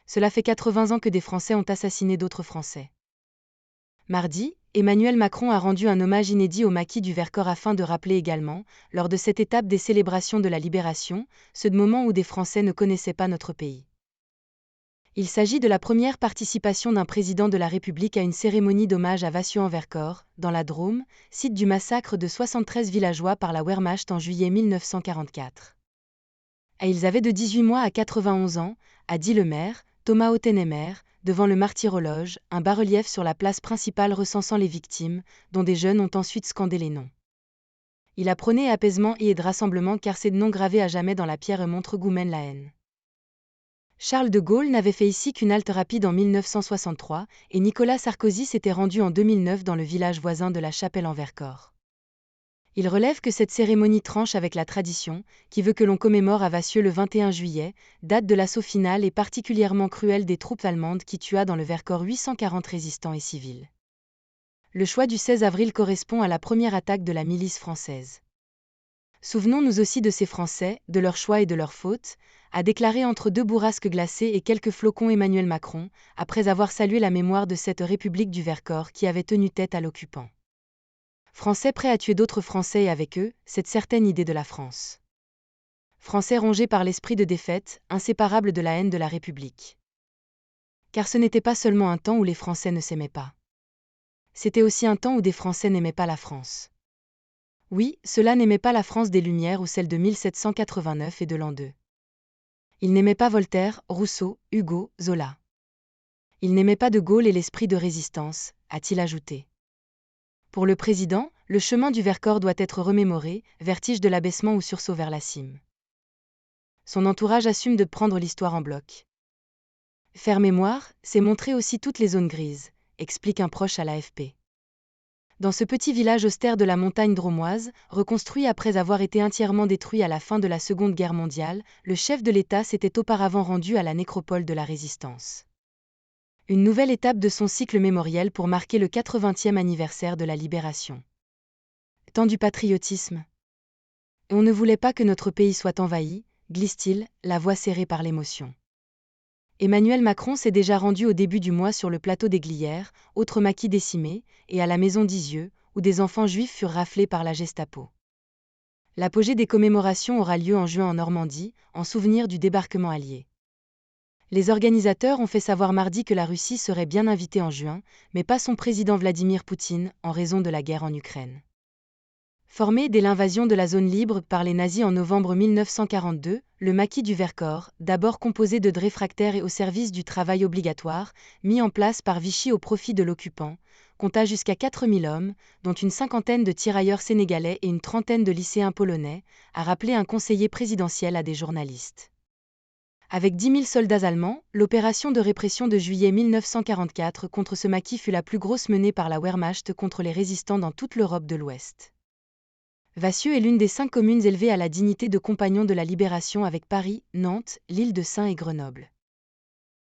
Cela fait 80 ans que des Français ont assassiné d'autres Français. Mardi, Emmanuel Macron a rendu un hommage inédit au maquis du Vercors afin de rappeler également, lors de cette étape des célébrations de la Libération, ce moment où des Français ne connaissaient pas notre pays. Il s'agit de la première participation d'un président de la République à une cérémonie d'hommage à Vassieux-en-Vercors, dans la Drôme, site du massacre de 73 villageois par la Wehrmacht en juillet 1944. Et ils avaient de 18 mois à 91 ans, a dit le maire, Thomas Ottenemer, devant le martyrologe, un bas-relief sur la place principale recensant les victimes, dont des jeunes ont ensuite scandé les noms. Il a prôné apaisement et de rassemblement car ces noms gravés à jamais dans la pierre montrent d'où mène la haine. Charles de Gaulle n'avait fait ici qu'une halte rapide en 1963, et Nicolas Sarkozy s'était rendu en 2009 dans le village voisin de la Chapelle-en-Vercors. Il relève que cette cérémonie tranche avec la tradition, qui veut que l'on commémore à Vassieux le 21 juillet, date de l'assaut final et particulièrement cruel des troupes allemandes qui tua dans le Vercors 840 résistants et civils. Le choix du 16 avril correspond à la première attaque de la milice française. Souvenons-nous aussi de ces Français, de leurs choix et de leurs fautes, a déclaré entre deux bourrasques glacées et quelques flocons Emmanuel Macron, après avoir salué la mémoire de cette République du Vercors qui avait tenu tête à l'occupant. Français prêts à tuer d'autres Français et avec eux, cette certaine idée de la France. Français rongés par l'esprit de défaite, inséparables de la haine de la République. Car ce n'était pas seulement un temps où les Français ne s'aimaient pas. C'était aussi un temps où des Français n'aimaient pas la France. Oui, ceux-là n'aimaient pas la France des Lumières ou celle de 1789 et de l'an 2. Ils n'aimaient pas Voltaire, Rousseau, Hugo, Zola. Ils n'aimaient pas de Gaulle et l'esprit de résistance, a-t-il ajouté. Pour le président, le chemin du Vercors doit être remémoré, vertige de l'abaissement ou sursaut vers la cime. Son entourage assume de prendre l'histoire en bloc. Faire mémoire, c'est montrer aussi toutes les zones grises, explique un proche à l'AFP. Dans ce petit village austère de la montagne drômoise, reconstruit après avoir été entièrement détruit à la fin de la Seconde Guerre mondiale, le chef de l'État s'était auparavant rendu à la nécropole de la Résistance. Une nouvelle étape de son cycle mémoriel pour marquer le 80e anniversaire de la Libération. Temps du patriotisme. On ne voulait pas que notre pays soit envahi, glisse-t-il, la voix serrée par l'émotion. Emmanuel Macron s'est déjà rendu au début du mois sur le plateau des Glières, autre maquis décimé, et à la maison d'Isieux, où des enfants juifs furent raflés par la Gestapo. L'apogée des commémorations aura lieu en juin en Normandie, en souvenir du débarquement allié. Les organisateurs ont fait savoir mardi que la Russie serait bien invitée en juin, mais pas son président Vladimir Poutine, en raison de la guerre en Ukraine. Formé dès l'invasion de la zone libre par les nazis en novembre 1942, le maquis du Vercors, d'abord composé de réfractaires et au service du travail obligatoire, mis en place par Vichy au profit de l'occupant, compta jusqu'à 4000 hommes, dont une cinquantaine de tirailleurs sénégalais et une trentaine de lycéens polonais, a rappelé un conseiller présidentiel à des journalistes. Avec 10 000 soldats allemands, l'opération de répression de juillet 1944 contre ce maquis fut la plus grosse menée par la Wehrmacht contre les résistants dans toute l'Europe de l'Ouest. Vassieux est l'une des 5 communes élevées à la dignité de compagnons de la Libération avec Paris, Nantes, l'Île de Sein et Grenoble.